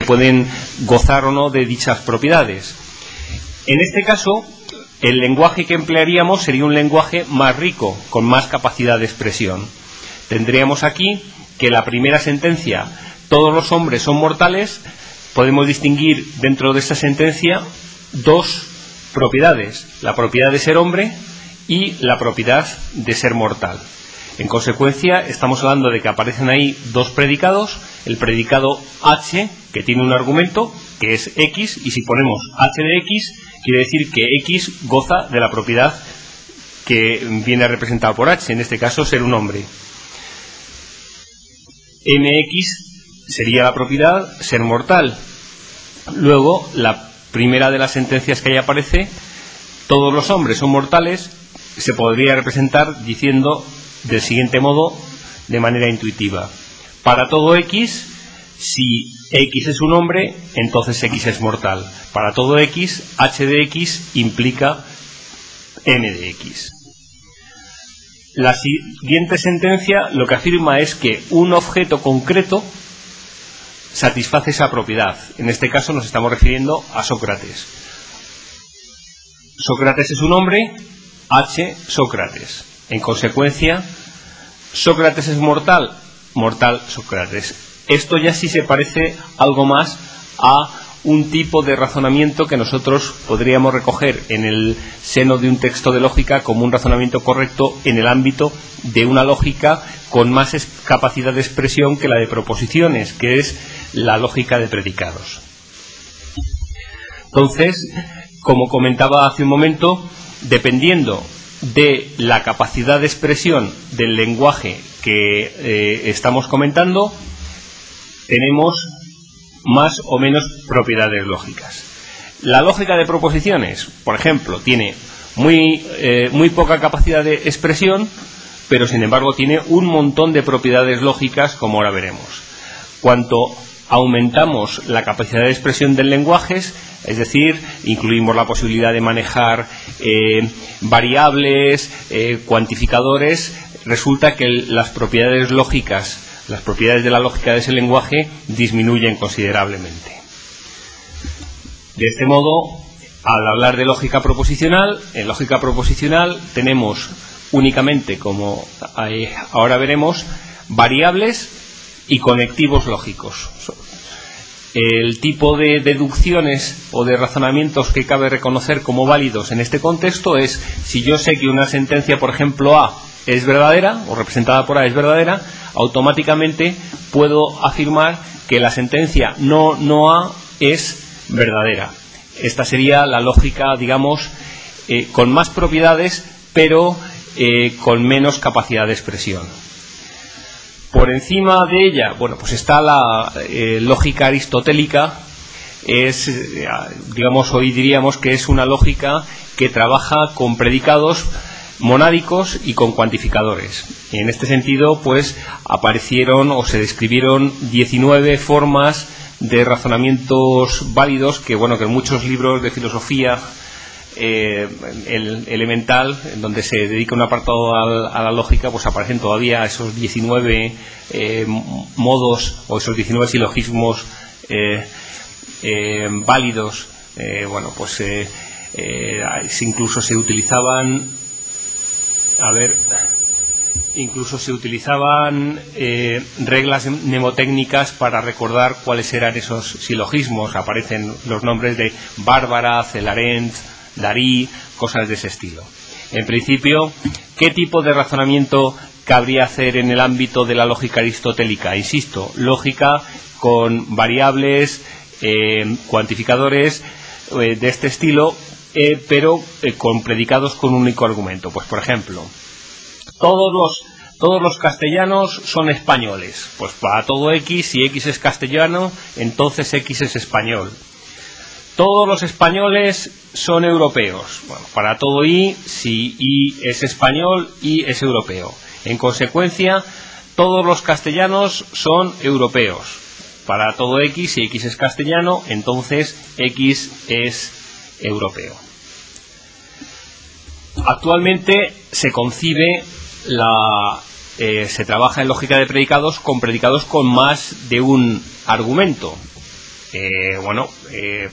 pueden gozar o no de dichas propiedades. En este caso, el lenguaje que emplearíamos sería un lenguaje más rico, con más capacidad de expresión. Tendríamos aquí que la primera sentencia, todos los hombres son mortales, podemos distinguir dentro de esta sentencia dos propiedades, la propiedad de ser hombre y la propiedad de ser mortal. En consecuencia, estamos hablando de que aparecen ahí dos predicados, el predicado H, que tiene un argumento, que es X, y si ponemos H de X, quiere decir que X goza de la propiedad que viene representada por H, en este caso ser un hombre. MX sería la propiedad ser mortal. Luego, la primera de las sentencias que ahí aparece, todos los hombres son mortales, se podría representar diciendo del siguiente modo, de manera intuitiva: para todo X, si X es un hombre, entonces X es mortal. Para todo X, H de X implica M de X. La siguiente sentencia lo que afirma es que un objeto concreto satisface esa propiedad. En este caso nos estamos refiriendo a Sócrates. Sócrates es un hombre, H, Sócrates. En consecuencia, Sócrates es mortal, mortal Sócrates. Esto ya sí se parece algo más a un tipo de razonamiento que nosotros podríamos recoger en el seno de un texto de lógica como un razonamiento correcto en el ámbito de una lógica con más capacidad de expresión que la de proposiciones, que es la lógica de predicados. Entonces, como comentaba hace un momento, dependiendo de la capacidad de expresión del lenguaje que estamos comentando, tenemos más o menos propiedades lógicas. La lógica de proposiciones, por ejemplo, tiene muy poca capacidad de expresión, pero sin embargo tiene un montón de propiedades lógicas, como ahora veremos. Cuanto aumentamos la capacidad de expresión del lenguaje, es decir, incluimos la posibilidad de manejar variables, cuantificadores, resulta que las propiedades lógicas, las propiedades de la lógica de ese lenguaje disminuyen considerablemente. De este modo, al hablar de lógica proposicional, en lógica proposicional tenemos únicamente, como ahora veremos, variables y conectivos lógicos. El tipo de deducciones o de razonamientos que cabe reconocer como válidos en este contexto es: si yo sé que una sentencia, por ejemplo, A es verdadera, o representada por A es verdadera, automáticamente puedo afirmar que la sentencia no A es verdadera. Esta sería la lógica, digamos, con más propiedades, pero con menos capacidad de expresión. Por encima de ella, bueno, pues está la lógica aristotélica. Digamos, hoy diríamos que es una lógica que trabaja con predicados monádicos y con cuantificadores. En este sentido, pues aparecieron o se describieron 19 formas de razonamientos válidos que, bueno, que en muchos libros de filosofía elemental, en donde se dedica un apartado a la lógica, pues aparecen todavía esos 19 modos o esos 19 silogismos válidos. Bueno, pues incluso se utilizaban reglas mnemotécnicas para recordar cuáles eran esos silogismos. Aparecen los nombres de Bárbara, Celarent, Darí, cosas de ese estilo. En principio, ¿qué tipo de razonamiento cabría hacer en el ámbito de la lógica aristotélica? Insisto, lógica con variables, cuantificadores de este estilo, pero con predicados con un único argumento. Pues, por ejemplo, todos los castellanos son españoles. Pues para todo X, si X es castellano, entonces X es español. Todos los españoles son europeos. Bueno, para todo Y, si Y es español, Y es europeo. En consecuencia, todos los castellanos son europeos. Para todo X, si X es castellano, entonces X es europeo. Actualmente se concibe se trabaja en lógica de predicados con más de un argumento.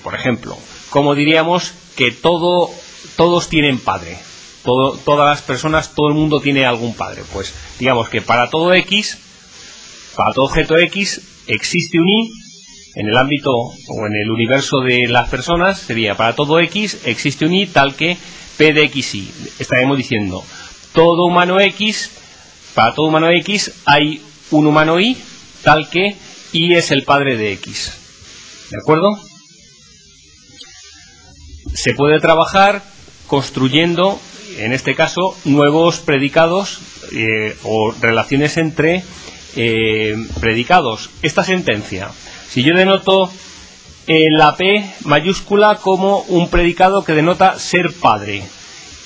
Por ejemplo, ¿cómo diríamos que todos tienen padre? Todas las personas, todo el mundo tiene algún padre. Pues digamos que para todo X, para todo objeto X, existe un Y. En el ámbito o en el universo de las personas sería para todo X existe un Y tal que P de XY. Estaremos diciendo todo humano X, para todo humano X hay un humano Y tal que Y es el padre de X. ¿De acuerdo? Se puede trabajar construyendo, en este caso, nuevos predicados o relaciones entre predicados. Esta sentencia, si yo denoto la P mayúscula como un predicado que denota ser padre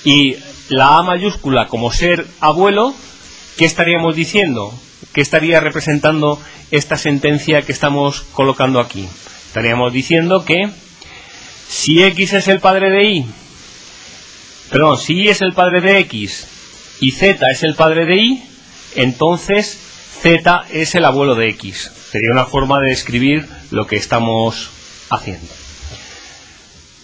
y la A mayúscula como ser abuelo, ¿qué estaríamos diciendo? ¿Qué estaría representando esta sentencia que estamos colocando aquí? Estaríamos diciendo que si X es el padre de Y, si Y es el padre de X y Z es el padre de Y, entonces Z es el abuelo de X. Sería una forma de describir lo que estamos haciendo.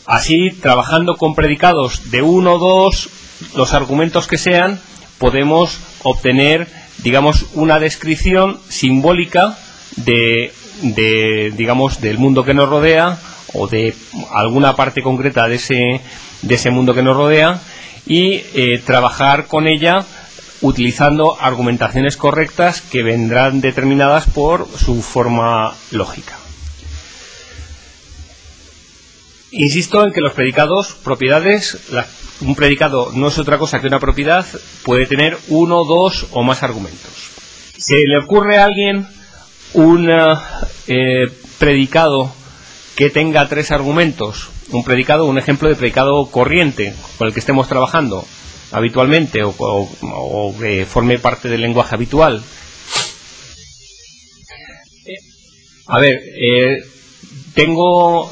Así, trabajando con predicados de 1, 2, los argumentos que sean, podemos obtener, digamos, una descripción simbólica del mundo que nos rodea o de alguna parte concreta de ese mundo que nos rodea y trabajar con ella utilizando argumentaciones correctas que vendrán determinadas por su forma lógica. Insisto en que los predicados, propiedades, un predicado no es otra cosa que una propiedad, puede tener 1, 2 o más argumentos. ¿Se le ocurre a alguien un predicado que tenga 3 argumentos? Un ejemplo de predicado corriente con el que estemos trabajando habitualmente o que forme parte del lenguaje habitual. Tengo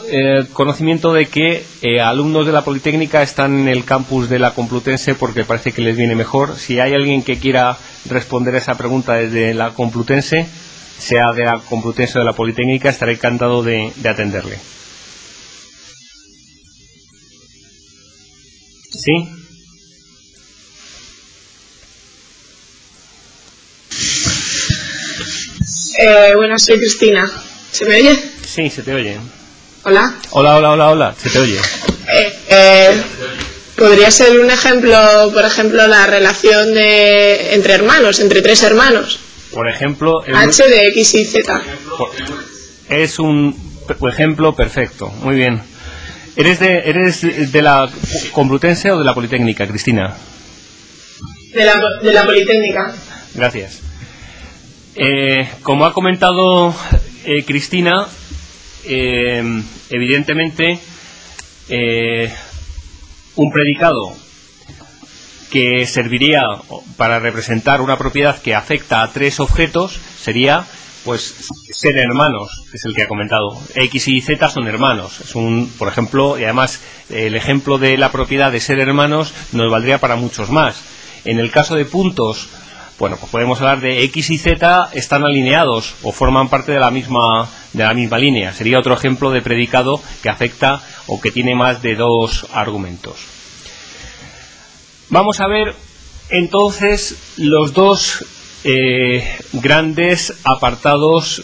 conocimiento de que alumnos de la Politécnica están en el campus de la Complutense porque parece que les viene mejor. Si hay alguien que quiera responder a esa pregunta desde la Complutense, sea de la Complutense o de la Politécnica, estaré encantado de atenderle. ¿Sí? Bueno, soy Cristina. ¿Se me oye? Sí, se te oye. Hola. Hola, se te oye. ¿Podría ser un ejemplo, por ejemplo, la relación entre hermanos, entre 3 hermanos? Por ejemplo... H de X y Z. Es un ejemplo perfecto, muy bien. ¿Eres de la Complutense o de la Politécnica, Cristina? De la Politécnica. Gracias. Como ha comentado Cristina, evidentemente un predicado que serviría para representar una propiedad que afecta a 3 objetos sería, pues, ser hermanos, que es el que ha comentado. X y Z son hermanos. Por ejemplo, y además el ejemplo de la propiedad de ser hermanos nos valdría para muchos más. En el caso de puntos, pues podemos hablar de X y Z están alineados o forman parte de la misma línea. Sería otro ejemplo de predicado que afecta o que tiene más de 2 argumentos. Vamos a ver entonces los 2 grandes apartados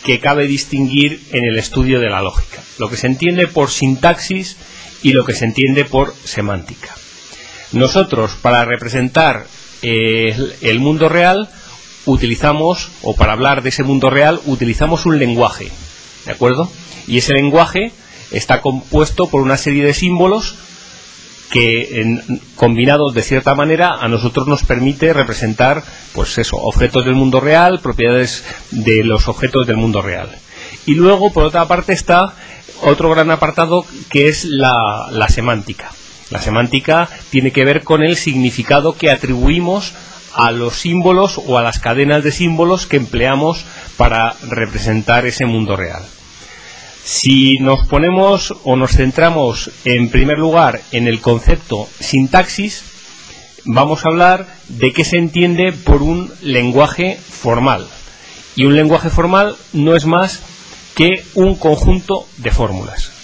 que cabe distinguir en el estudio de la lógica: lo que se entiende por sintaxis y lo que se entiende por semántica. Nosotros, para representar el mundo real, utilizamos, o para hablar de ese mundo real, utilizamos un lenguaje, ¿de acuerdo? Y ese lenguaje está compuesto por una serie de símbolos que, combinados de cierta manera, a nosotros nos permite representar, pues eso, objetos del mundo real, propiedades de los objetos del mundo real. Y luego, por otra parte, está otro gran apartado que es la semántica. La semántica tiene que ver con el significado que atribuimos a los símbolos o a las cadenas de símbolos que empleamos para representar ese mundo real. Si nos ponemos o nos centramos en primer lugar en el concepto sintaxis, vamos a hablar de qué se entiende por un lenguaje formal. Y un lenguaje formal no es más que un conjunto de fórmulas.